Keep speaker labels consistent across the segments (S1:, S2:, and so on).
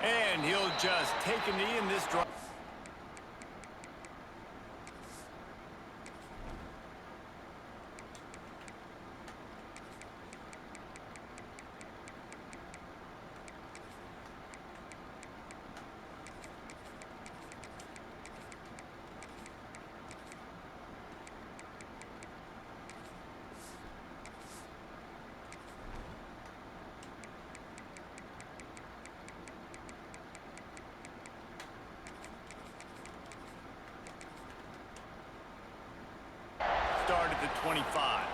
S1: And he'll just take a knee in this drive. Start at the 25.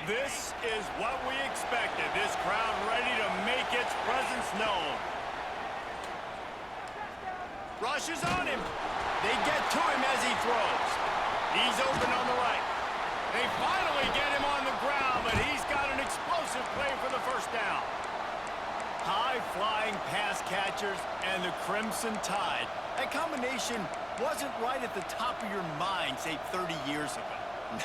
S1: This is what we expected. This crowd ready to make its presence known. Rushes on him. They get to him as he throws. He's open on the right. They finally get him on the ground, but he's got an explosive play for the first down. High-flying pass catchers and the Crimson Tide. That combination wasn't right at the top of your mind, say, 30 years ago.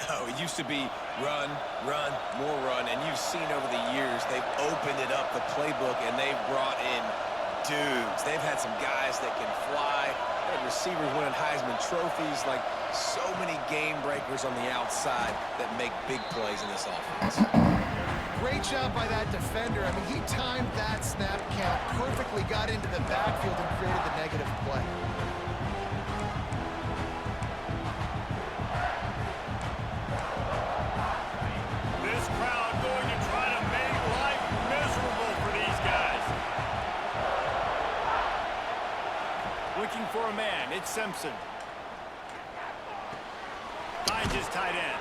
S2: No, it used to be run, run, more run, and you've seen over the years they've opened it up, the playbook, and they've brought in dudes. They've had some guys that can fly, they had receivers winning Heisman trophies, like so many game breakers on the outside that make big plays in this offense.
S3: Great job by that defender. I mean, he timed that snap count perfectly, got into the backfield and created the negative play.
S1: Looking for a man, it's Simpson. Finds his tight end.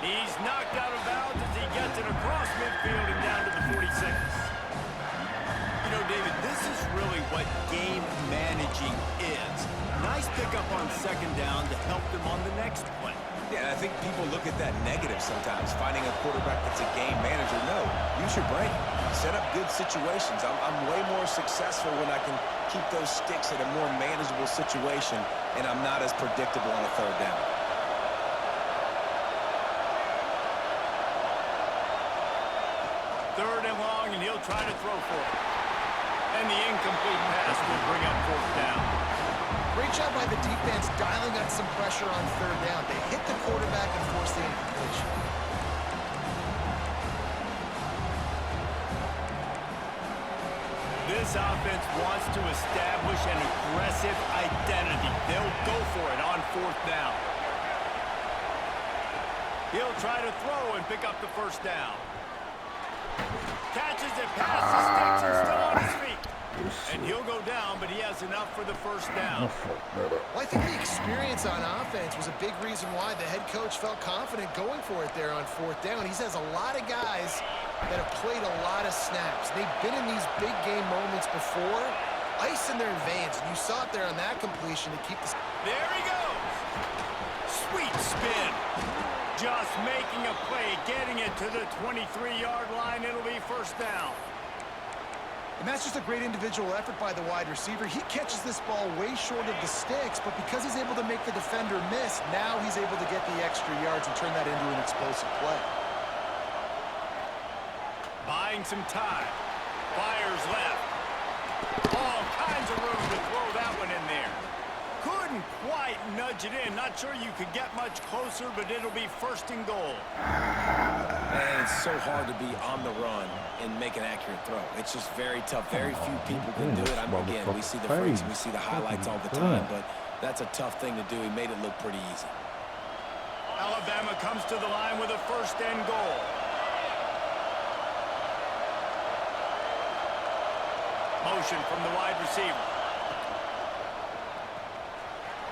S1: He's knocked out of bounds as he gets it across midfield and down to the 46. You know, David, this is really what game managing is. Nice pickup on second down to help them on the next play.
S2: Yeah, and I think people look at that negative sometimes, finding a quarterback that's a game manager. No, use your brain. Set up good situations. I'm way more successful when I can keep those sticks at a more manageable situation, and I'm not as predictable on a third down.
S1: Third and long, and he'll try to throw for it. And the incomplete pass will bring up fourth down.
S3: Great job by the defense dialing up some pressure on third down. They hit the quarterback and forced the incompletion.
S1: This offense wants to establish an aggressive identity. They'll go for it on fourth down. He'll try to throw and pick up the first down. Catches it past the sticks and still on his feet. And he'll go down, but he has enough for the first down.
S3: Well, I think the experience on offense was a big reason why the head coach felt confident going for it there on fourth down. He says a lot of guys that have played a lot of snaps. They've been in these big game moments before, ice in their veins. And you saw it there on that completion to keep the...
S1: There he goes. Sweet spin. Just making a play, getting it to the 23-yard line. It'll be first down.
S3: And that's just a great individual effort by the wide receiver. He catches this ball way short of the sticks, but because he's able to make the defender miss, now he's able to get the extra yards and turn that into an explosive play.
S1: Buying some time. Fires left. All kinds of room to throw that one in there. Couldn't quite nudge it in. Not sure you could get much closer, but it'll be first and goal.
S2: Man, it's so hard to be on the run and make an accurate throw. It's just very tough. Very few people can do it. Again, we see the freaks, we see the highlights all the time, but that's a tough thing to do. He made it look pretty easy.
S1: Alabama comes to the line with a first and goal. Motion from the wide receiver.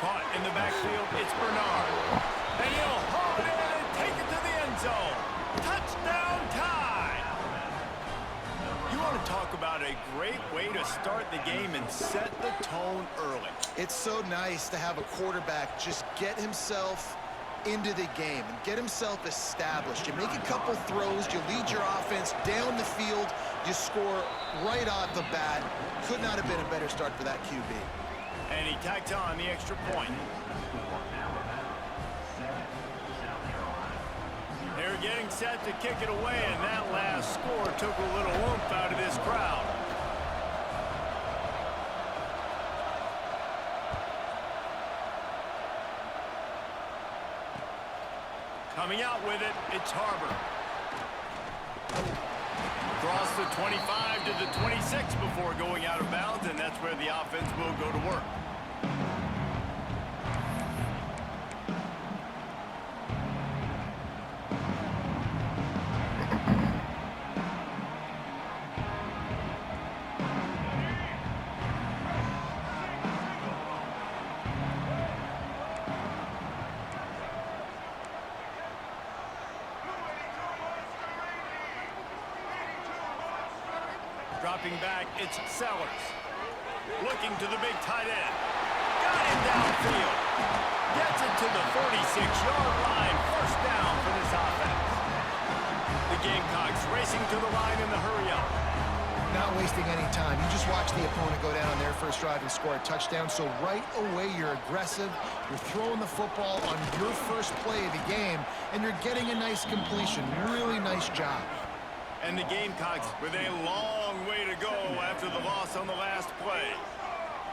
S1: Caught in the backfield, it's Bernard. And he'll haul it in and take it to the end zone. Touchdown time! You want to to talk about a great way to start the game and set the tone early.
S3: It's so nice to have a quarterback just get himself into the game and get himself established. You make a couple throws, you lead your offense down the field, you score right off the bat. Could not have been a better start for that QB.
S1: And he tacked on the extra point. They're getting set to kick it away, and that last score took a little oomph out of this crowd. Coming out with it, it's Harbor. Across the 25 to the 26 before going out of bounds, and that's where the offense will go to work. Dropping back, it's Sellers. Looking to the big tight end. Got him downfield. Gets it to the 46-yard line. First down for this offense. The Gamecocks racing to the line in the hurry-up.
S3: Not wasting any time. You just watch the opponent go down on their first drive and score a touchdown. So right away, you're aggressive. You're throwing the football on your first play of the game, and you're getting a nice completion. Really nice job.
S1: And the Gamecocks with a long way to go after the loss on the last play.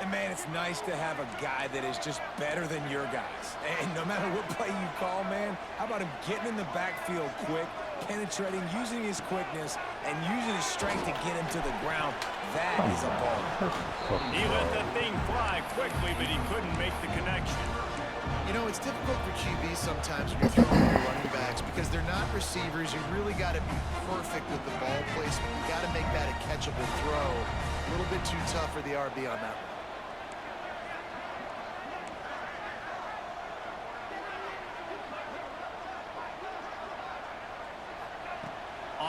S2: And, man, it's nice to have a guy that is just better than your guys. And no matter what play you call, man, how about him getting in the backfield quick, penetrating, using his quickness, and using his strength to get him to the ground. That is a ball.
S1: He let the thing fly quickly, but he couldn't make the connection.
S3: You know, it's difficult for QBs sometimes when you're throwing your running backs because they're not receivers. You really got to be perfect with the ball placement. You got to make that a catchable throw. A little bit too tough for the RB on that one.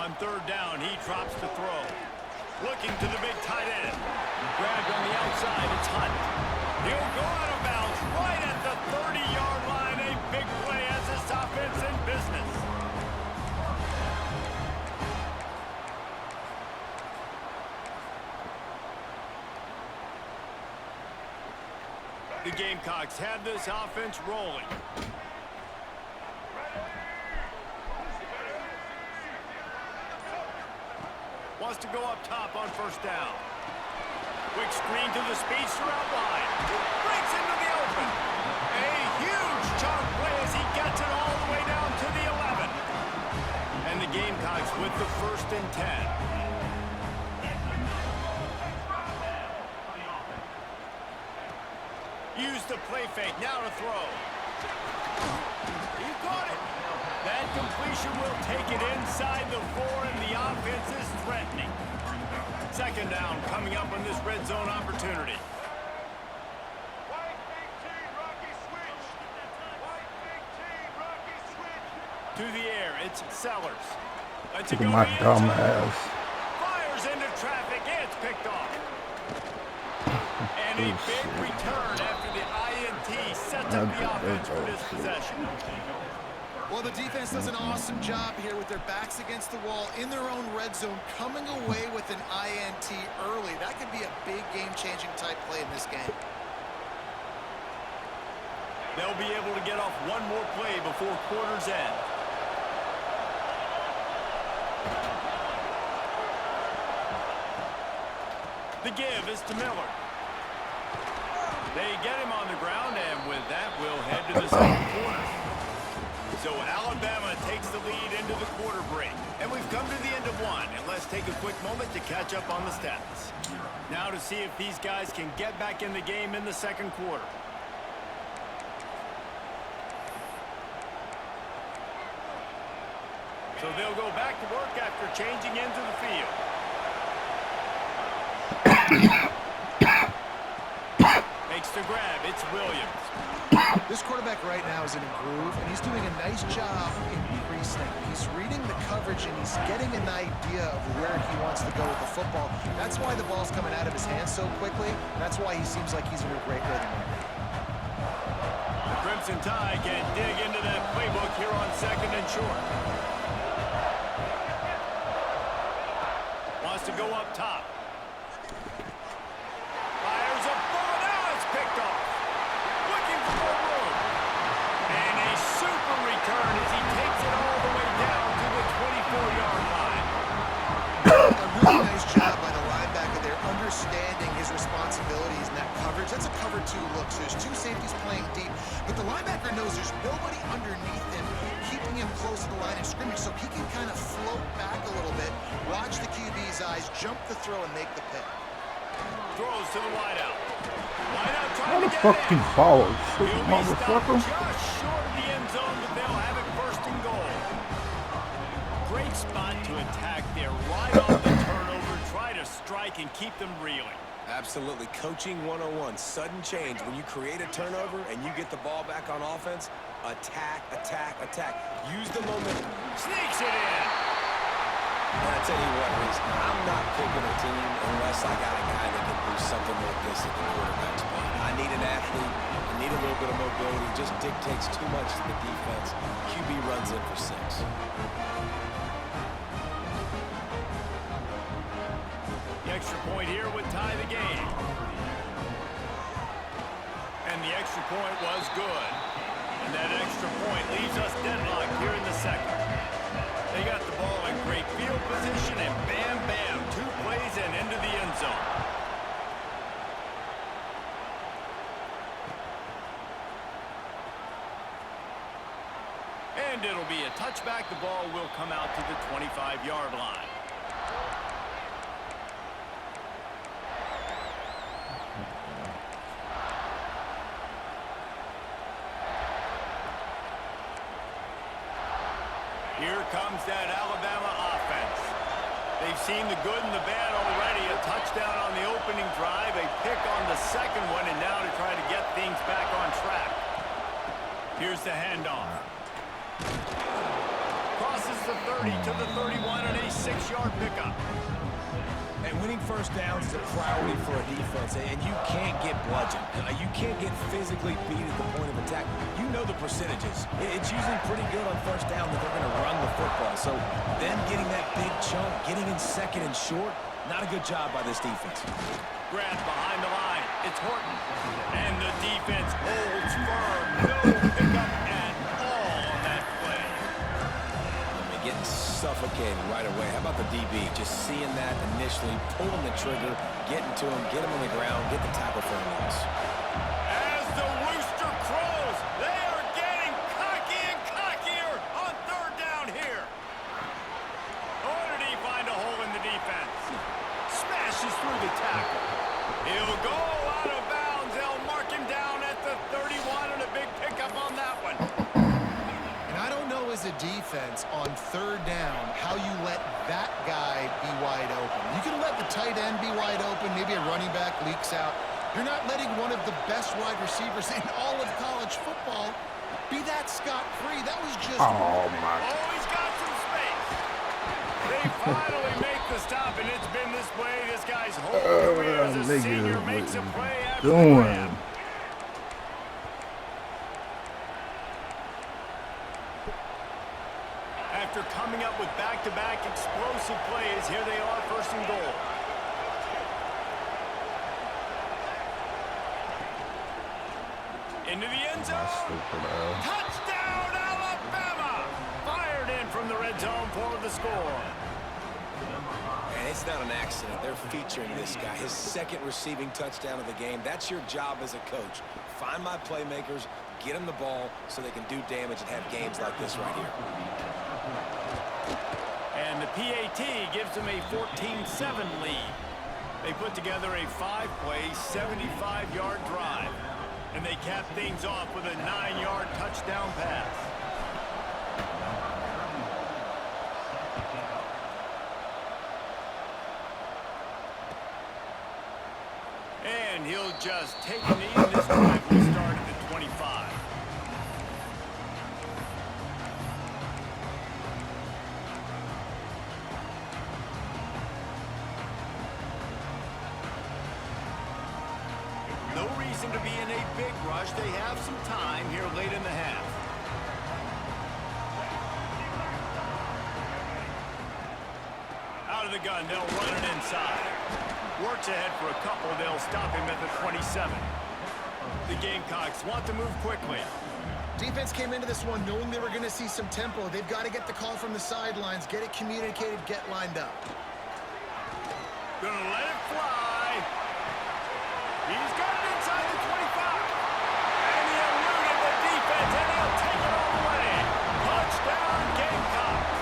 S1: On third down, he drops to throw. Looking to the big tight end. Grabbed on the outside, it's Hunt. He'll go out of bounds right at the 30-yard line. A big play as this offense in business. The Gamecocks have this offense rolling. Wants to go up top on first down. Quick screen to the speedster out wide. Breaks into the open. A huge chunk play as he gets it all the way down to the 11. And the Gamecocks with the 1st and 10. Use the play fake. Now to throw. He caught it. That completion will take it inside the 4, and the offense is threatening. Second down coming up on this red zone opportunity. To the air, it's Sellers. Let's go
S4: my dumb ass.
S1: Fires into traffic, it's picked off. And a big return after the INT sets up the offense for this possession.
S3: Well, the defense does an awesome job here with their backs against the wall in their own red zone, coming away with an INT early. That could be a big game-changing type play in this game.
S1: They'll be able to get off one more play before quarter's end. The give is to Miller. They get him on the ground, and with that, we'll head to the second quarter. So Alabama takes the lead into the quarter break. And we've come to the end of one. And let's take a quick moment to catch up on the stats. Now to see if these guys can get back in the game in the second quarter. So they'll go back to work after changing into the field. Makes the grab. It's Williams.
S3: This quarterback right now is in a groove, and he's doing a nice job in pre-snap. He's reading the coverage, and he's getting an idea of where he wants to go with the football. That's why the ball's coming out of his hands so quickly. That's why he seems like he's in a great rhythm right now.
S1: The Crimson Tide can dig into that playbook here on 2nd and short. Wants to go up top. Fires a bullet out. It's picked off. Looking for more room. And a super return as he takes it all the way down to the 24-yard line.
S3: A really nice job by the linebacker there, understanding his responsibilities in that coverage. That's a cover 2 look, so there's 2 safeties playing deep, but the linebacker knows there's nobody underneath him, keeping him close to the line of scrimmage, so he can kind of float back a little bit, watch the QB's eyes, jump the throw, and make the pick.
S1: Throws to the wideout. Wideout
S4: How
S1: trying
S4: the
S1: to get
S4: fucking
S1: in.
S4: ball,
S1: He'll be stopped
S4: motherfucker?
S1: just short of the end zone, but they'll have it 1st and goal. Great spot to attack there, right off the turnover. Try to strike and keep them reeling.
S2: Absolutely. Coaching 101. Sudden change. When you create a turnover and you get the ball back on offense, attack, attack, attack. Use the momentum.
S1: Sneaks it in.
S2: And I tell you what, Reese, I'm not picking a team unless I got a guy that can do something like this at the quarterback spot. I need an athlete. I need a little bit of mobility. Just dictates too much to the defense. QB runs in for 6.
S1: The extra point here would tie the game. And the extra point was good. And that extra point leaves us deadlocked here in the 2nd. They got the ball in great field position, and bam, bam, 2 plays and into the end zone. And it'll be a touchback. The ball will come out to the 25-yard line. Here comes that Alabama offense. They've seen the good and the bad already. A touchdown on the opening drive, a pick on the 2nd one, and now to try to get things back on track. Here's the handoff. Crosses the 30 to the 31 and a 6-yard pickup.
S2: And winning 1st downs is a priority for a defense, and you can't get bludgeoned. You can't get physically beat at the point of attack. You know the percentages. It's usually pretty good on 1st down that they're going to run the football. So them getting that big chunk, getting in 2nd and short, not a good job by this defense.
S1: Grant behind the line. It's Horton. And the defense holds firm. No pickup at all on that play.
S2: Getting suffocated right away. How about the DB? Just seeing that initially, pulling the trigger, getting to him, get him on the ground, get the tackle for a loss.
S1: As the rooster crows, they are getting cocky and cockier on 3rd down here. Or did he find a hole in the defense? Smashes through the tackle. He'll go out of bounds. They'll mark him down at the 31 and a big pickup on that one.
S3: I don't know as a defense on 3rd down how you let that guy be wide open. You can let the tight end be wide open, maybe a running back leaks out. You're not letting one of the best wide receivers in all of college football be that scot-free. That was just...
S4: Oh, my.
S1: Oh, he's got some space. They finally make the stop, and it's been this way. This guy's whole career as a senior makes a play after the grab. After coming up with back-to-back explosive plays, here they are, 1st and goal. Into the end zone. Touchdown, Alabama! Fired in from the red zone for the score.
S2: And it's not an accident. They're featuring this guy. His 2nd receiving touchdown of the game. That's your job as a coach. Find my playmakers, get them the ball so they can do damage and have games like this right here.
S1: And the PAT gives them a 14-7 lead. They put together a 5-play, 75-yard drive. And they cap things off with a 9-yard touchdown pass. And he'll just take a knee, and this drive will start at the 25. No reason to be in a big rush. They have some time here late in the half. Out of the gun, they'll run it inside. Works ahead for a couple. They'll stop him at the 27. The Gamecocks want to move quickly.
S3: Defense came into this one knowing they were going to see some tempo. They've got to get the call from the sidelines, get it communicated, get lined up.
S1: Gonna let it fly. He's got it inside the 25. And he eluded the defense, and he'll take it all the way. Touchdown, Gamecocks.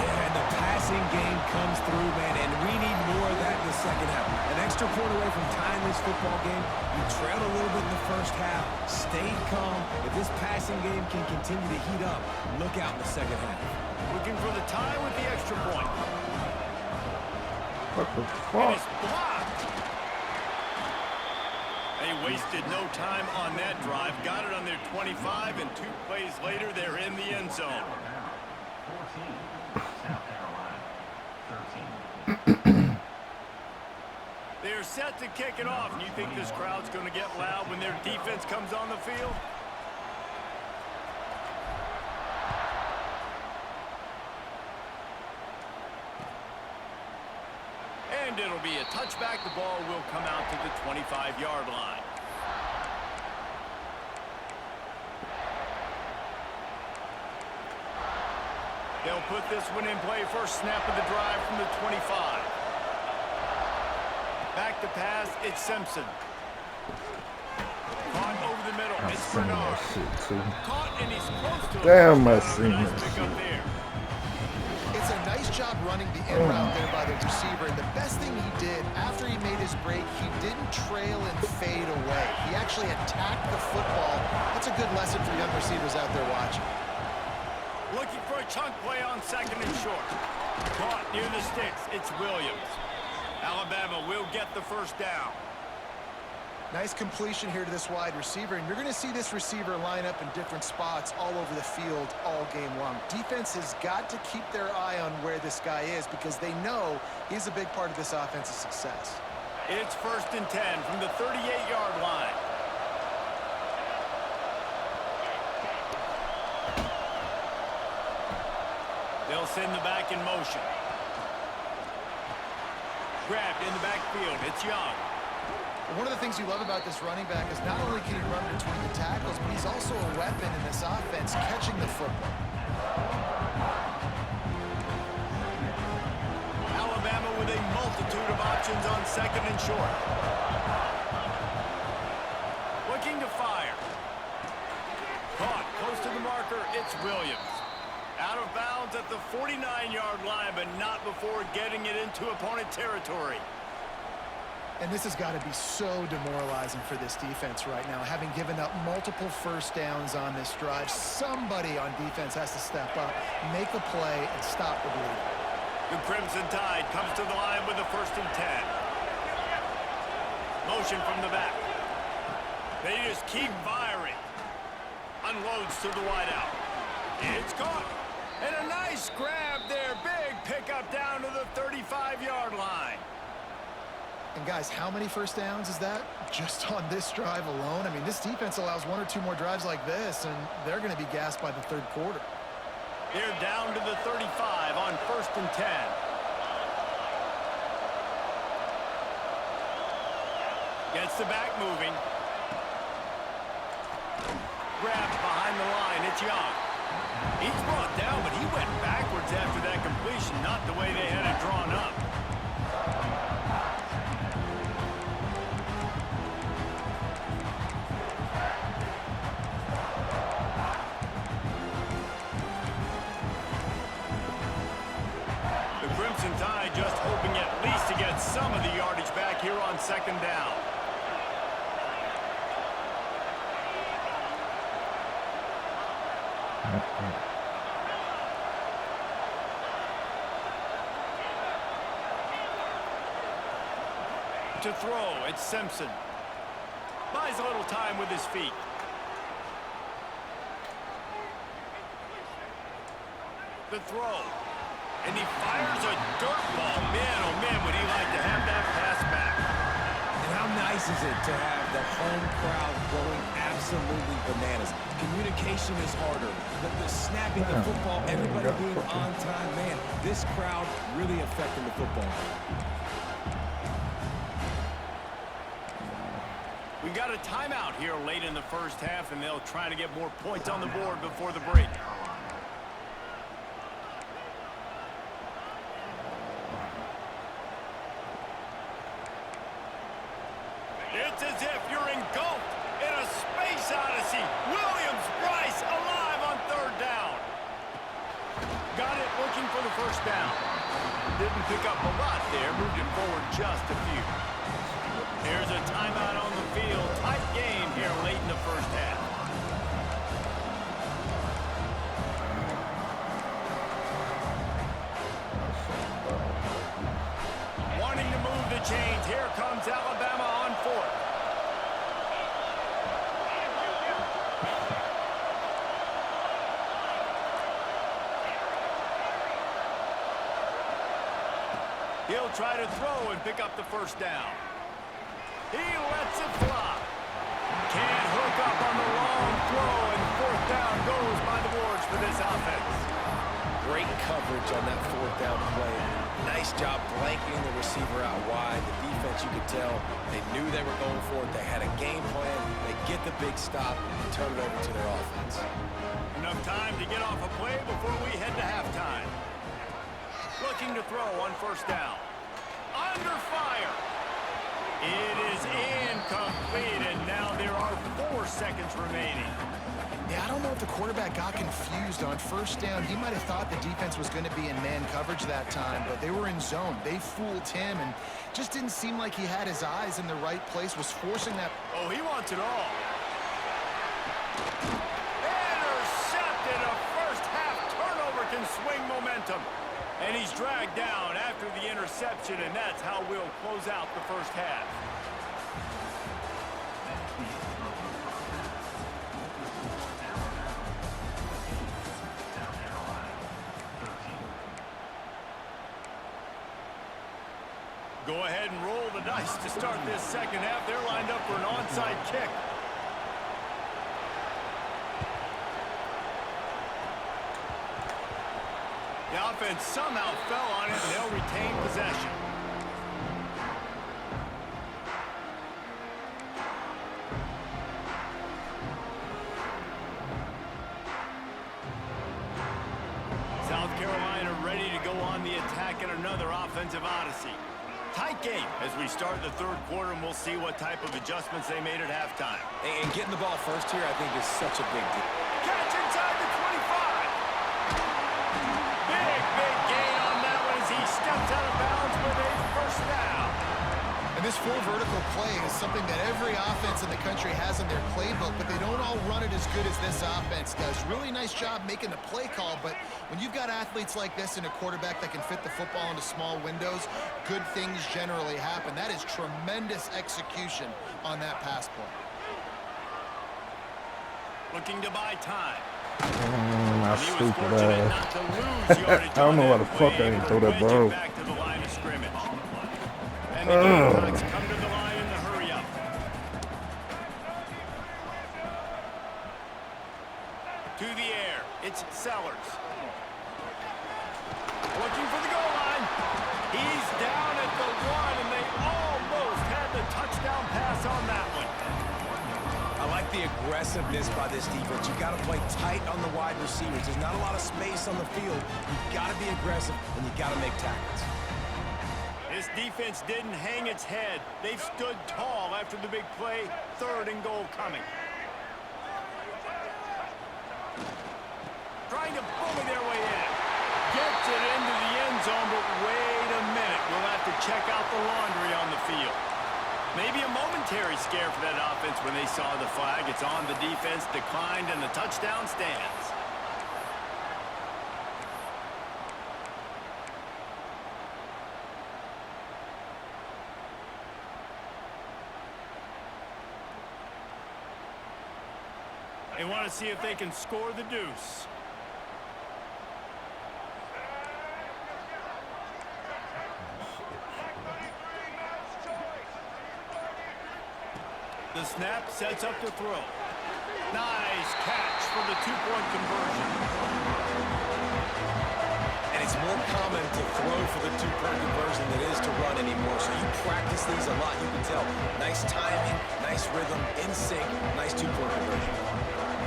S2: Yeah, and the passing game comes through, man, and we need more of that in the second half. An extra point away from tying this football game. You trailed a little bit in the first half, stayed calm. If this passing game can continue to heat up, look out in the second half.
S1: Looking for the tie with the extra point.
S4: What the
S1: And
S4: fuck?
S1: it's blocked. They wasted no time on that drive. Got it on their 25, and 2 plays later, they're in the end zone.
S5: 14, South Carolina, 13.
S1: They're set to kick it off. You think this crowd's going to get loud when their defense comes on the field? And it'll be a touchback. The ball will come out to the 25-yard line. They'll put this one in play. First snap of the drive from the 25. Back to pass, it's Simpson. Caught over the middle,
S4: I
S1: it's
S4: seen
S1: Bernard.
S4: that shit too.
S1: Caught and he's close to it.
S4: Damn, I seen
S1: Nice
S4: that
S1: pick up
S4: shit.
S1: there.
S3: It's a nice job running the in route there by the receiver. And the best thing he did after he made his break, he didn't trail and fade away. He actually attacked the football. That's a good lesson for young receivers out there watching.
S1: Looking for a chunk play on second and short. Caught near the sticks, it's Williams. Alabama will get the first down.
S3: Nice completion here to this wide receiver, and you're going to see this receiver line up in different spots all over the field all game long. Defense has got to keep their eye on where this guy is because they know he's a big part of this offense's success.
S1: It's 1st and 10 from the 38-yard line. They'll send the back in motion. Grabbed in the backfield, it's Young.
S3: One of the things you love about this running back is not only can he run between the tackles, but he's also a weapon in this offense, catching the football.
S1: Alabama with a multitude of options on second and short. Looking to fire. Caught close to the marker, it's Williams. Out of bounds at the 49-yard line, but not before getting it into opponent territory.
S3: And this has got to be so demoralizing for this defense right now, having given up multiple first downs on this drive. Somebody on defense has to step up, make a play, and stop the bleeding.
S1: The Crimson Tide comes to the line with a 1st and 10. Motion from the back. They just keep firing. Unloads to the wideout. It's caught. And a nice grab there. Big pickup down to the 35-yard line.
S3: And guys, how many first downs is that just on this drive alone? I mean, this defense allows 1 or 2 more drives like this, and they're going to be gassed by the third quarter.
S1: They're down to the 35 on 1st and 10. Gets the back moving. Grabbed behind the line. It's Young. He's brought down, but he went backwards after that completion, not the way they had it drawn up. The Crimson Tide just hoping at least to get some of the yardage back here on 2nd down. To throw, it's Simpson. Buys a little time with his feet. The throw. And he fires a dirt ball. Man, oh man, would he like to have that pass back.
S2: And how nice is it to have the home crowd going absolutely bananas. Communication is harder. The snapping the football, everybody being on time. Man, this crowd really affecting the football.
S1: We got a timeout here late in the first half, and they'll try to get more points on the board before the break. It's as if you're engulfed in a space odyssey. Williams-Brice alive on third down. Got it looking for the first down. Didn't pick up a lot there, moved it forward just a few. There's a timeout on the field. Tight game here late in the first half. Wanting to move the chains. Here comes Alabama on fourth. He'll try to throw and pick up the first down. He lets it fly. Can't hook up on the long throw, and fourth down goes by the boards for this offense.
S2: Great coverage on that fourth down play. Nice job blanking the receiver out wide. The defense, you could tell, they knew they were going for it. They had a game plan. They get the big stop and turn it over to their offense.
S1: Enough time to get off a play before we head to halftime. Looking to throw on first down. Under fire. It is incomplete, and now there are 4 seconds remaining.
S3: Yeah, I don't know if the quarterback got confused on first down. He might have thought the defense was going to be in man coverage that time, but they were in zone. They fooled him, and just didn't seem like he had his eyes in the right place, was forcing that.
S1: Oh, he wants it all. Intercepted. A first half turnover can swing momentum. And he's dragged down after the interception, and that's how we'll close out the first half. Go ahead and roll the dice to start this second half. They're lined up for an onside kick. The offense somehow fell on it, and they'll retain possession. South Carolina ready to go on the attack in another offensive odyssey. Tight game as we start the third quarter, and we'll see what type of adjustments they made at halftime.
S2: And getting the ball first here, I think, is such a big deal.
S1: Catch inside the 25. Big gain on that one as he steps out of bounds with a first down.
S3: And this full vertical play is something that every offense in the country has in their playbook, but they don't all run it as good as this offense does. Really nice job making the play call, but when you've got athletes like this and a quarterback that can fit the football into small windows, good things generally happen. That is tremendous execution on that pass play.
S1: Looking to buy time.
S4: My
S1: He was
S4: stupid
S1: fortunate
S4: ass.
S1: not to lose yardage
S4: I don't know why
S1: on
S4: the
S1: that
S4: fuck I
S1: play,
S4: ain't
S1: able
S4: throw
S1: to
S4: that
S1: wedge it
S4: ball.
S1: back to the line of scrimmage. And the Gamecocks come to the line in the hurry-up. To the air, it's Sellers. Looking for the goal line. He's down at the 1, and they almost had the touchdown pass on that one.
S2: I like the aggressiveness by this defense. You got to play tight on the wide receivers. There's not a lot of space on the field. You got to be aggressive, and you got to make tackles.
S1: This defense didn't hang its head. They've stood tall after the big play. 3rd and goal coming. Trying to bully their way in. Gets it into the end zone, but wait a minute. We'll have to check out the laundry on the field. Maybe a momentary scare for that offense when they saw the flag. It's on the defense, declined, and the touchdown stands. They want to see if they can score the deuce. The snap sets up the throw. Nice catch for the two-point conversion.
S2: And it's more common to throw for the two-point conversion than it is to run anymore. So you practice these a lot, you can tell. Nice timing, nice rhythm, in sync, nice two-point conversion.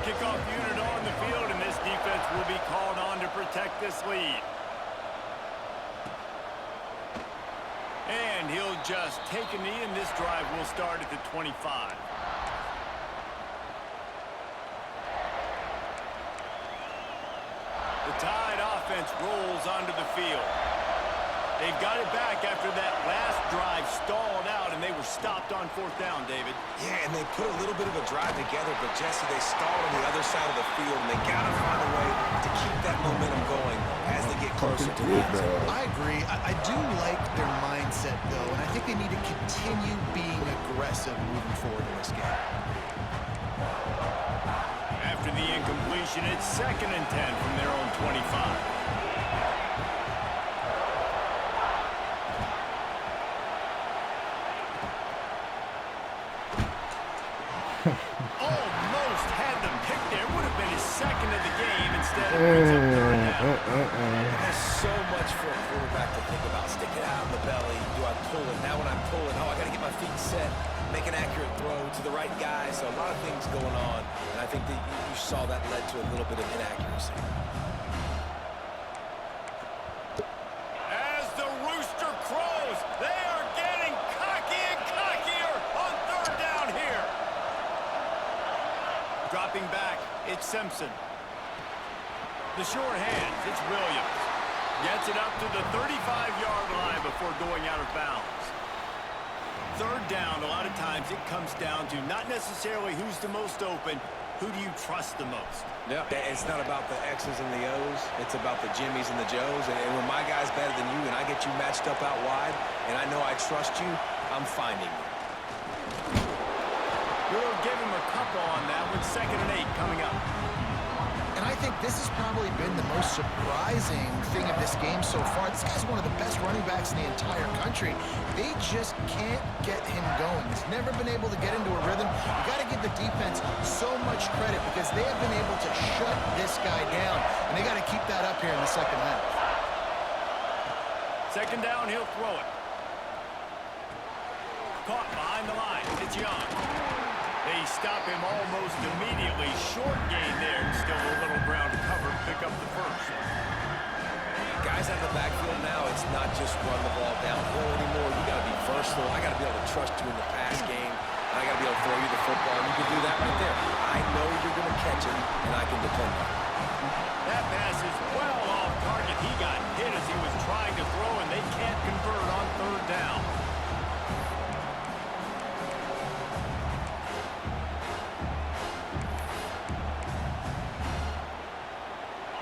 S1: Kickoff unit on the field, and this defense will be called on to protect this lead. And he'll just take a knee, and this drive will start at the 25. The Tide offense rolls onto the field. They've got it back after that last drive stalled out, and they were stopped on fourth down, David.
S2: Yeah, and they put a little bit of a drive together, but Jesse, they stalled on the other side of the field, and they got to find a way to keep that momentum going as they get closer to the end zone.
S3: I agree. I do like their mindset, though, and I think they need to continue being aggressive moving forward in this game.
S1: After the incompletion, it's 2nd and 10 from their own 25. Almost had them picked there. Would have been his second of the game. Instead, it brings up third down.
S2: There's so much for a quarterback to think about. Stick it out in the belly. Do I pull it? Now when I pull it, I got to get my feet set, make an accurate throw to the right guy. So a lot of things going on, and I think that you saw that led to a little bit of inaccuracy.
S1: As the rooster crows, they are getting cocky and cockier on third down here. Dropping back, it's Simpson. The short hands, it's Williams. Gets it up to the 35-yard line before going out of bounds. Third down, a lot of times it comes down to not necessarily who's the most open, who do you trust the most?
S2: Yeah, it's not about the X's and the O's. It's about the Jimmys and the Joes. And when my guy's better than you and I get you matched up out wide, and I know I trust you, I'm finding you.
S1: We'll give him a couple on that with 2nd and 8 coming up.
S3: And I think this has probably been the most surprising thing of this game so far. This guy's one of the best running backs in the entire country. They just can't get him going. He's never been able to get into a rhythm. You got to give the defense so much credit because they have been able to shut this guy down. And they got to keep that up here in the second half.
S1: 2nd down, he'll throw it. Caught behind the line. It's Young. They stop him almost immediately. Short gain there. Still a little ground to cover. Pick up the first.
S2: Guys out of the backfield now, it's not just run the ball downhill anymore. You got to be versatile. I got to be able to trust you in the pass game. And I got to be able to throw you the football. And you can do that right there. I know you're going to catch it, and I can depend on it.
S1: That pass is well off target. He got hit as he was trying to throw, and they can't convert on third down.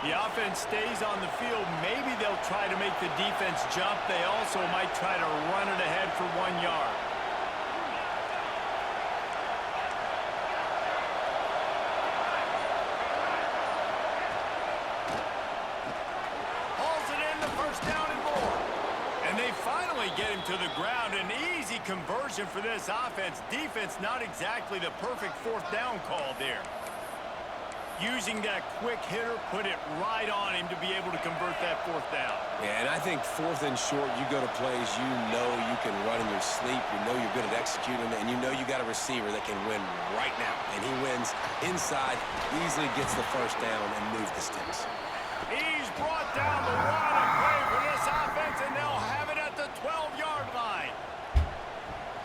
S1: The offense stays on the field. Maybe they'll try to make the defense jump. They also might try to run it ahead for 1 yard. Hauls it in, the first down and more. And they finally get him to the ground. An easy conversion for this offense. Defense not exactly the perfect fourth down call there. Using that quick hitter, put it right on him to be able to convert that fourth down.
S2: Yeah, and I think 4th and short, you go to plays you know you can run in your sleep, you know you're good at executing, and you know you got a receiver that can win right now. And he wins inside, easily gets the first down, and moves the sticks.
S1: He's brought down the run and play for this offense, and they'll have it at the 12-yard line.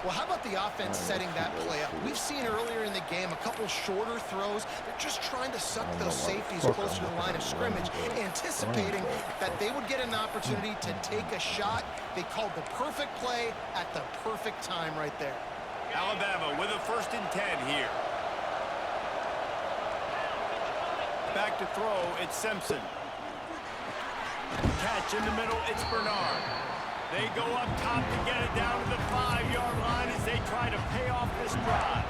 S3: Well, how about the offense setting that play up? We've seen earlier in the game a couple shorter throws. They're just trying to suck those safeties closer to the line of scrimmage, anticipating that they would get an opportunity to take a shot. They called the perfect play at the perfect time right there.
S1: Alabama with a 1st and 10 here. Back to throw, it's Simpson. Catch in the middle, it's Bernard. They go up top to get it down to the 5-yard line as they try to pay off this drive.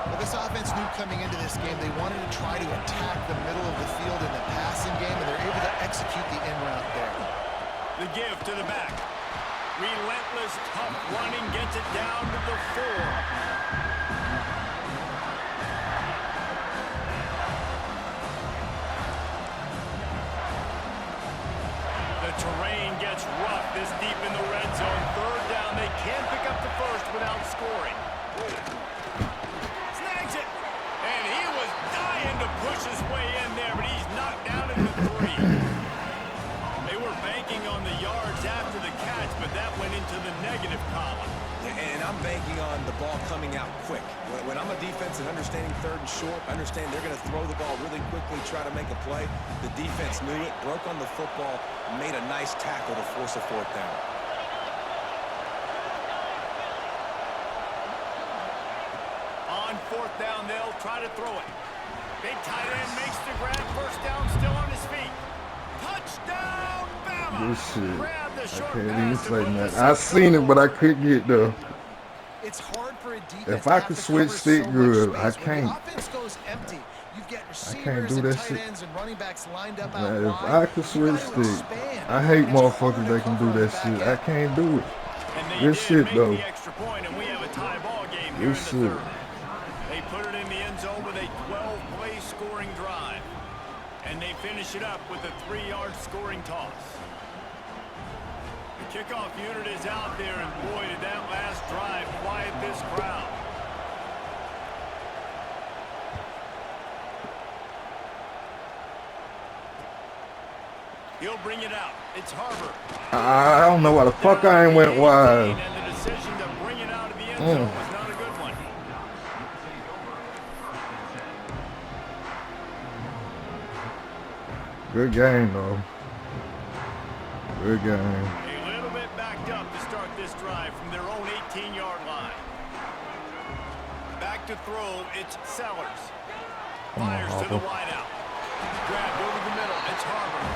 S3: Well, this offense knew coming into this game they wanted to try to attack the middle of the field in the passing game, and they're able to execute the in route there.
S1: The give to the back. Relentless, tough running gets it down to the 4. The terrain gets rough this deep in the red zone. Third down, they can't pick up the first without scoring. Snags it. And he was dying to push his way in there, but he's knocked down at the 3. They were banking on the yards after the catch, but that went into the negative column.
S2: And I'm banking on the ball coming out quick. When I'm a defense and understanding third and short, understand they're going to throw the ball really quickly, try to make a play. The defense knew it, broke on the football, made a nice tackle to force a 4th down.
S1: On 4th down, they'll try to throw it. Big tight end makes the grab. First down, still on his feet. Touchdown, Bama!
S4: This shit.
S1: Grab the
S4: I
S1: short
S4: can't even
S1: pass to
S4: say
S1: move
S4: that.
S1: the
S4: I seen it, but I couldn't get there.
S3: It's hard for a defense
S4: If
S3: to
S4: I
S3: have
S4: could
S3: to
S4: switch
S3: cover
S4: stick
S3: so
S4: good,
S3: much
S4: I
S3: space. When the
S4: can't.
S3: offense goes empty, you've got
S4: can't
S3: receivers
S4: do
S3: and
S4: that
S3: tight
S4: shit.
S3: ends and running backs lined up out
S4: Man, if
S3: wide.
S4: I could
S3: You
S4: switch
S3: gotta
S4: stick,
S3: expand.
S4: I hate
S3: And it's
S4: motherfuckers
S3: harder to
S4: that can
S3: cover
S4: do
S3: on
S4: that
S3: the back
S4: shit. I
S3: end.
S4: can't do it.
S1: And they
S4: Good
S1: did
S4: shit,
S1: make
S4: though.
S1: the extra point, and we have a tie ball game here in
S4: Good
S1: the
S4: shit.
S1: 3rd. They put it in the end zone with a 12-play scoring drive. And they finish it up with a 3-yard scoring toss. The kickoff unit is out there, and boy, did that last drive quiet this crowd. He'll bring it out. It's Harbor.
S4: I don't know why the fuck I ain't went wide.
S1: And the decision to bring it out of the end zone was not a good one.
S4: Good game, though. Good game.
S1: A little bit backed up to start this drive from their own 18-yard line. Back to throw, it's Sellers. Fires to the wideout. Grabbed over the middle, it's Harbor.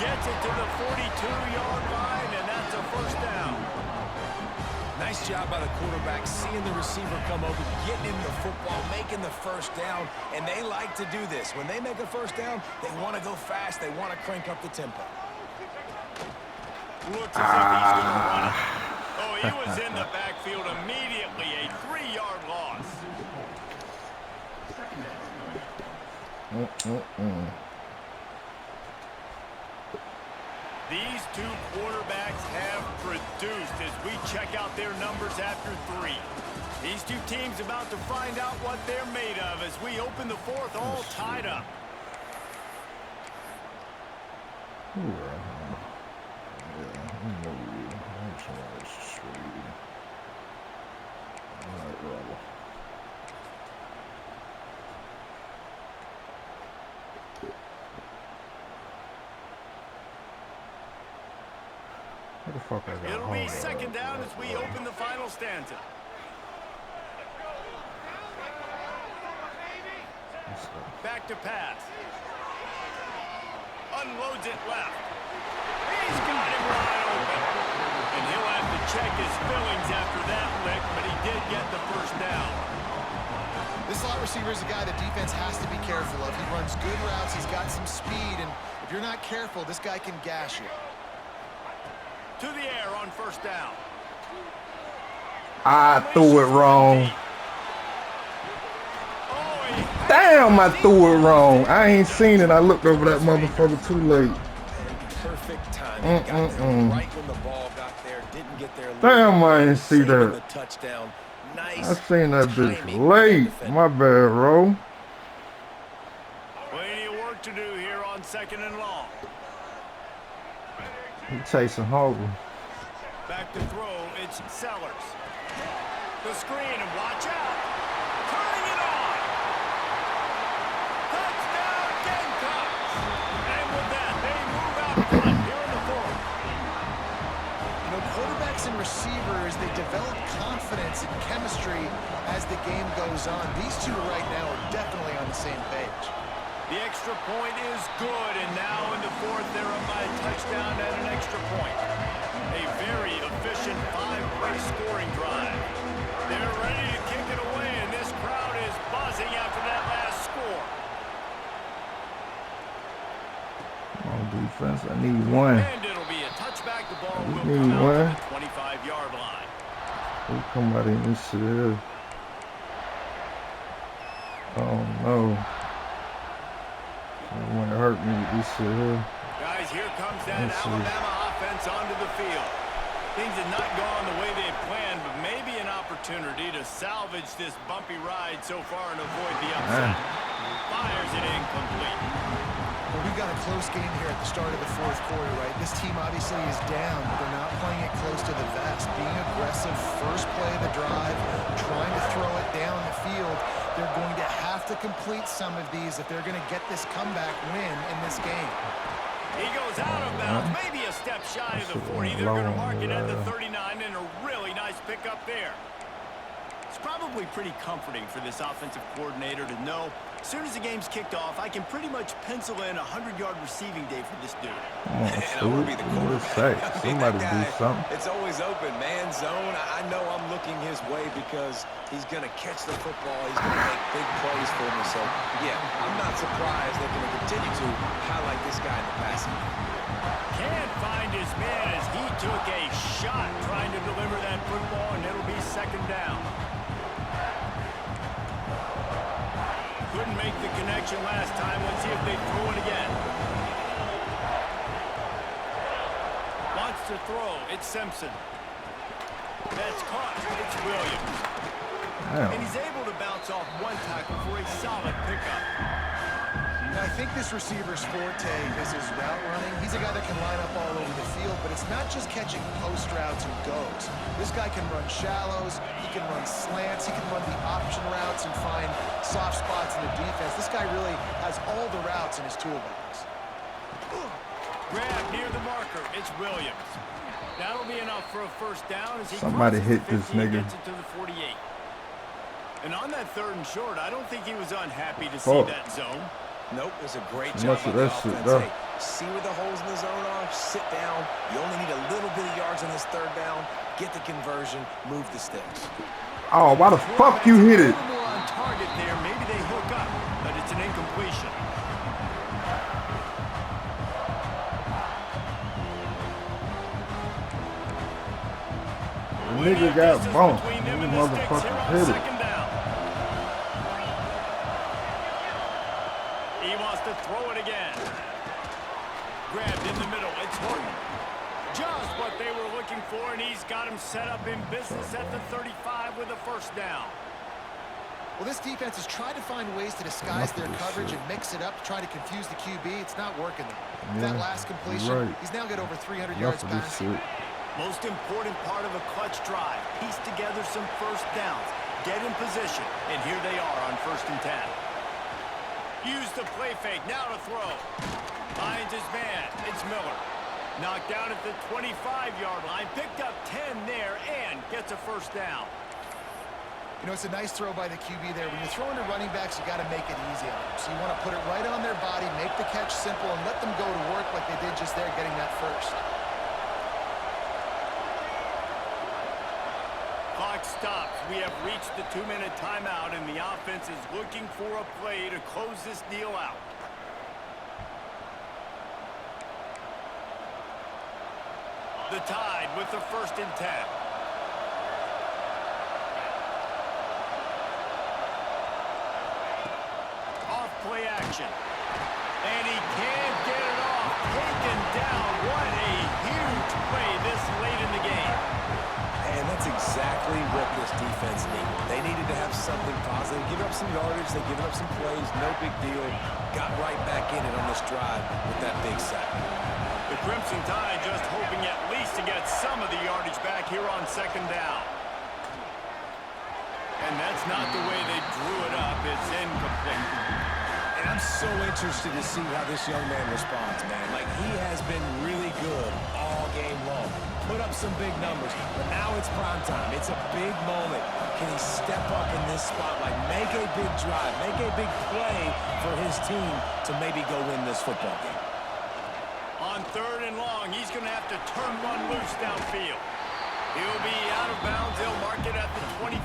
S1: Gets it to the 42-yard line, and that's a first down.
S2: Nice job by the quarterback, seeing the receiver come over, getting him the football, making the first down, and they like to do this. When they make a first down, they want to go fast, they want to crank up the tempo.
S1: Looks as if he's going to run it. Oh, he was in the backfield immediately, a 3-yard loss. These two quarterbacks have produced as we check out their numbers after 3. These two teams about to find out what they're made of as we open the 4th all tied up.
S4: What the fuck I got?
S1: It'll be second down as we open the final stanza. Back to pass. Unloads it left. He's got him wide open. And he'll have to check his fillings after that lick, but he did get the first down.
S3: This slot receiver is a guy the defense has to be careful of. He runs good routes, he's got some speed, and if you're not careful, this guy can gash you.
S1: To the air on first down.
S4: I threw it wrong.
S1: Oh,
S4: Damn, I threw it wrong. I ain't seen it. I looked over that motherfucker too late.
S2: Perfect timing. Got there right when the ball got there. Didn't get there.
S4: Damn, I didn't see
S2: Saving
S4: that.
S2: the touchdown. Nice.
S4: I seen that
S2: timing
S4: bitch
S2: by the
S4: late.
S2: defender.
S4: My bad, bro.
S1: plenty of work to do here on second and long.
S4: He chasing Harbor.
S1: Back to throw, it's Sellers. The screen, and watch out. Turning it on. Touchdown, Gamecocks. And with that, they move out front here in the 4th.
S3: You know, quarterbacks and receivers, they develop confidence and chemistry as the game goes on. These two right now are definitely on the same page.
S1: The extra point is good, and now in the 4th, they're up by a touchdown and an extra point. A very efficient 5-play scoring drive. They're ready to kick it away, and this crowd is buzzing after that last score.
S4: Come on, defense. I need one.
S1: And it'll be a touchback. The ball will
S4: need
S1: come out
S4: one.
S1: to the 25.
S4: Who come out in this shit here? Oh no. It wouldn't hurt me with this shit here.
S1: Guys, here comes that Alabama offense onto the field. Things have not gone the way they had planned, but maybe an opportunity to salvage this bumpy ride so far and avoid the upset. Fires it incomplete.
S3: Well, we got a close game here at the start of the fourth quarter, right? This team obviously is down, but they're not playing it close to the vest. Being aggressive, first play of the drive, trying to throw it down the field. They're going to have to complete some of these if they're going to get this comeback win in this game.
S1: He goes out of bounds, maybe a step shy of the 40. They're going to mark it at the 39, and a really nice pickup there. It's probably pretty comforting for this offensive coordinator to know as soon as the game's kicked off, I can pretty much pencil in a 100-yard receiving day for this dude.
S4: Come on,
S2: And I want to be the quarterback. I mean,
S4: somebody
S2: that
S4: do
S2: guy,
S4: something.
S2: it's always open, man zone. I know I'm looking his way because he's going to catch the football. He's going to make big plays for me. So, yeah, I'm not surprised they're going to continue to highlight this guy in the passing game.
S1: Can't find his man as he took a shot trying to deliver that football, and it'll be second down. Couldn't make the connection last time. Let's see if they throw it again. Wants to throw. It's Simpson. That's caught. It's Williams.
S4: Damn.
S1: And he's able to bounce off one tackle for a solid pickup.
S3: Now, I think this receiver's forte is his route running. He's a guy that can line up all over the field, but it's not just catching post routes and goes. This guy can run shallows, he can run slants, he can run the option routes and find soft spots in the defense. This guy really has all the routes in his toolbox.
S1: Grab near the marker. It's Williams. That'll be enough for a first down as he
S4: Somebody
S1: crosses
S4: hit
S1: the
S4: this
S1: 50 and
S4: nigga.
S1: gets it to the 48. And on that third and short, I don't think he was unhappy to see that zone.
S2: Nope, it was a great
S4: Must
S2: job
S4: have
S2: on the
S4: that shit
S2: offense.
S4: done.
S2: Hey, see where the holes in the zone are, sit down. You only need a little bit of yards on this third down. Get the conversion, move the sticks.
S4: Oh, why the fuck you hit it?
S1: A little more on target there. Maybe they hook up, but it's an incompletion.
S4: The nigga got bumped. These motherfuckers hit it.
S1: Second down. He wants to throw it again. Grabbed in the middle. It's Horton. Just what they were looking for, and he's got him set up in business at the 35 with a first down.
S3: Well, this defense has tried to find ways to disguise their coverage and mix it up to try to confuse the QB. It's not working though. That last completion,
S4: right.
S3: he's now got over 300 yards
S4: Enough of this
S3: passing.
S4: shit.
S1: Most important part of a clutch drive. Piece together some first downs. Get in position. And here they are on 1st and 10. Use the play fake. Now to throw. Finds his man. It's Miller. Knocked down at the 25-yard line. Picked up 10 there and gets a first down.
S3: You know, it's a nice throw by the QB there. When you're throwing to running backs, you got to make it easy on them. So you want to put it right on their body, make the catch simple, and let them go to work like they did just there, getting that first.
S1: Clock stops. We have reached the 2-minute timeout, and the offense is looking for a play to close this deal out. The Tide with the 1st and 10. Off play action. And he can't get it off. Taken down. What a huge play this late in the game.
S2: And that's exactly what this defense needed. They needed to have something positive. Give up some yardage. They give up some plays. No big deal. Got right back in it on this drive with that big sack.
S1: The Crimson Tide just hoping at least to get some of the yardage back here on 2nd down. And that's not the way they drew it up. It's incomplete.
S2: And I'm so interested to see how this young man responds, man. Like, he has been really good all game long. Put up some big numbers, but now it's prime time. It's a big moment. Can he step up in this spotlight, make a big drive, make a big play for his team to maybe go win this football game?
S1: On 3rd and long, he's going to have to turn one loose downfield. He'll be out of bounds. They'll mark it at the 24.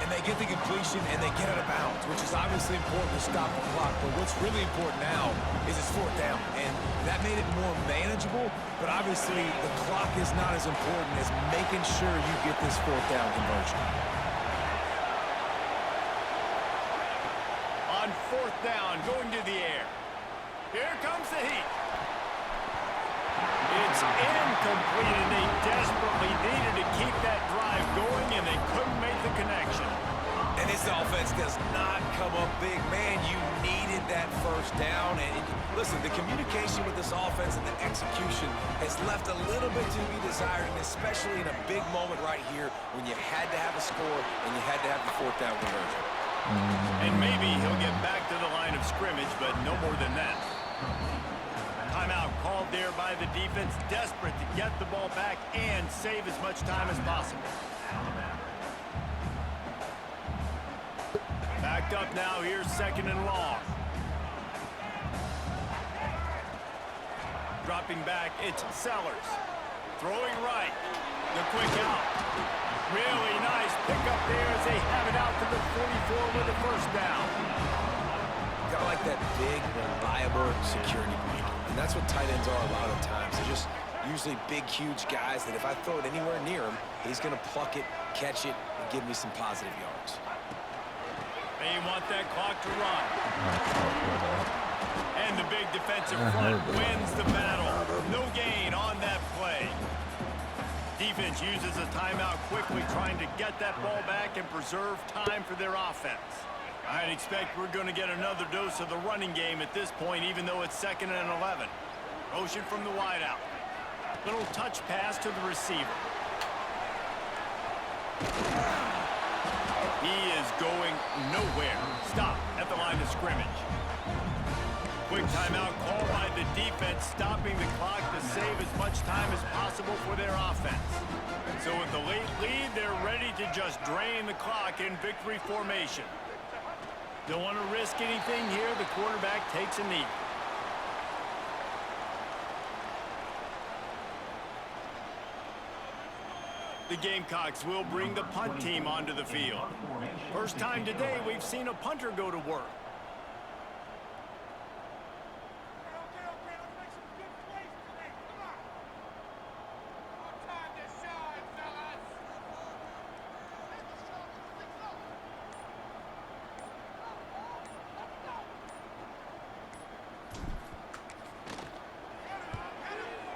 S2: And they get the completion and they get out of bounds, which is obviously important to stop the clock. But what's really important now is it's fourth down, and that made it more manageable. But obviously, the clock is not as important as making sure you get this fourth down conversion.
S1: On fourth down, going to the air. Here comes the heat. It's incomplete, and they desperately needed to keep that drive going, and they couldn't make the connection.
S2: And this offense does not come up big. Man, you needed that first down. And listen, the communication with this offense and the execution has left a little bit to be desired, and especially in a big moment right here when you had to have a score and you had to have the fourth down conversion.
S1: And maybe he'll get back to the line of scrimmage, but no more than that. Timeout called there by the defense, desperate to get the ball back and save as much time as possible. Backed up now, here's second and long. Dropping back, it's Sellers. Throwing right. The quick out. Really nice pickup there as they have it out to the 44 with the first down.
S2: Got like that big, reliable security blanket. And that's what tight ends are a lot of times. They're just usually big, huge guys that if I throw it anywhere near him, he's going to pluck it, catch it, and give me some positive yards.
S1: They want that clock to run. And the big defensive front wins the battle. No gain on that play. Defense uses a timeout quickly, trying to get that ball back and preserve time for their offense. I'd expect we're going to get another dose of the running game at this point, even though it's 2nd and 11. Motion from the wideout. Little touch pass to the receiver. He is going nowhere. Stop at the line of scrimmage. Quick timeout called by the defense, stopping the clock to save as much time as possible for their offense. So with the late lead, they're ready to just drain the clock in victory formation. Don't want to risk anything here. The quarterback takes a knee. The Gamecocks will bring the punt team onto the field. First time today we've seen a punter go to work.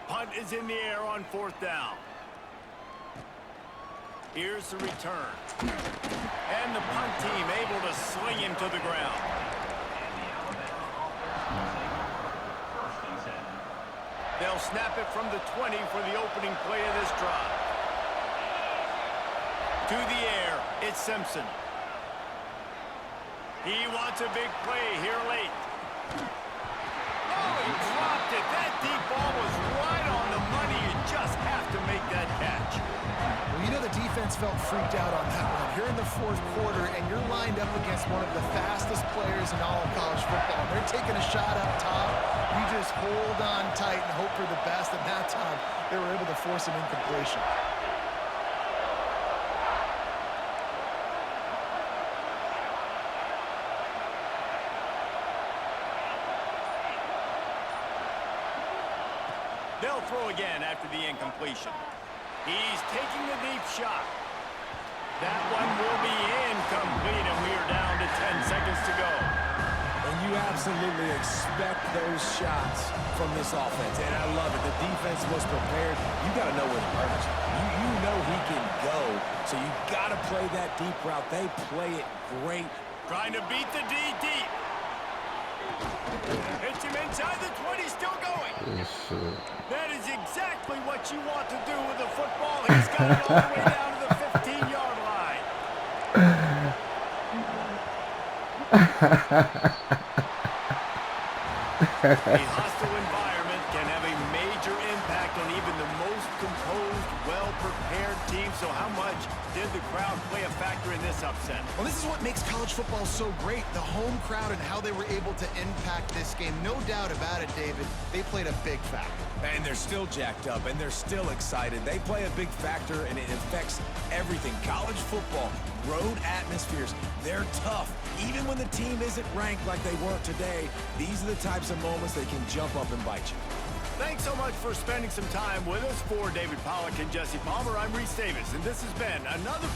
S1: Punt is in the air on fourth down. Here's the return. And the punt team able to sling him to the ground. They'll snap it from the 20 for the opening play of this drive. To the air, it's Simpson. He wants a big play here late. Oh, he dropped it. That deep ball was right on the money. You just have to make that catch.
S3: Well, you know the defense felt freaked out on that one. You're in the fourth quarter, and you're lined up against one of the fastest players in all of college football. They're taking a shot up top. You just hold on tight and hope for the best. And that time, they were able to force an incompletion.
S1: They'll throw again after the incompletion. He's taking the deep shot. That one will be incomplete, and we are down to 10 seconds to go.
S2: And you absolutely expect those shots from this offense, and I love it. The defense was prepared. You got to know where the burn is. You know he can go, so you got to play that deep route. They play it great.
S1: Trying to beat the D deep. Hits him inside the 20, still going. That is exactly what you want to do with the football. He's got it all the way down to the 15-yard line. A hostile environment can have a major impact on even the most composed, well-prepared teams So how much did the crowd play a factor in this upset?
S3: Well, this is what makes college football so great, the home crowd and how they were able to impact this game. No doubt about it, David. They played a big factor.
S2: And they're still jacked up, and they're still excited. They play a big factor, and it affects everything. College football, road atmospheres, they're tough. Even when the team isn't ranked like they weren't today, these are the types of moments they can jump up and bite you.
S1: Thanks so much for spending some time with us. For David Pollack and Jesse Palmer, I'm Reese Davis, and this has been another